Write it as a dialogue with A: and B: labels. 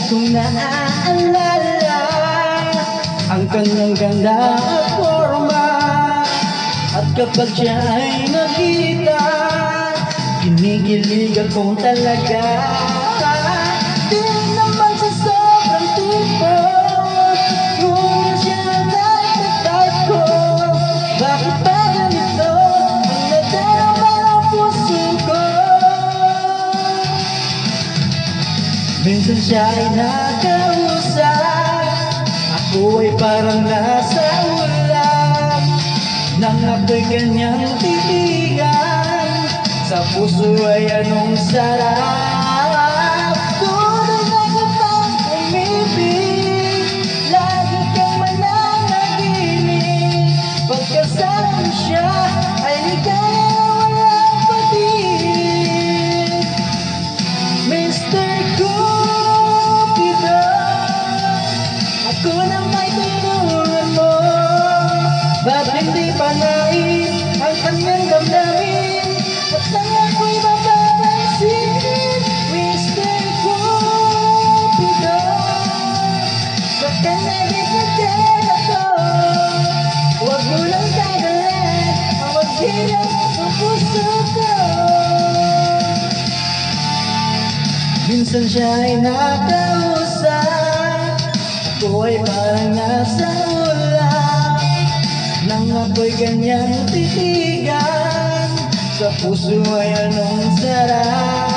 A: kung naaalala ang kanyang ganda at forma. At kapag siya ay nakita, kinikilig akong talaga. Di naman sa sobrang tipo, ngunit siya nagtatype ko. Bakit ba ganito ang nadarama ng puso ko? Minsan siya ay nakausap, ako ay parang nasa ulan. Nang ako'y kanyang titigan, sa puso ay anong sarap. Tunay na kitang umibig, lagi kang mananahimik. Pagkasama mo siya ay ligaya na walang pag-ibig. Mr. Cupido, ako na may tulungan mo. Ba't hindi panain ang kanyang damdamin? At nang ako'y mapapansin, Mr. Cupido, sa kanya ipagyan ako. Huwag mo lang tagalan ang maghirap ng puso ko. Minsan siya ay nakausap, ako ay parang nasa ulan. Nang ako'y kanyang titigan, sa puso ay anong sarap.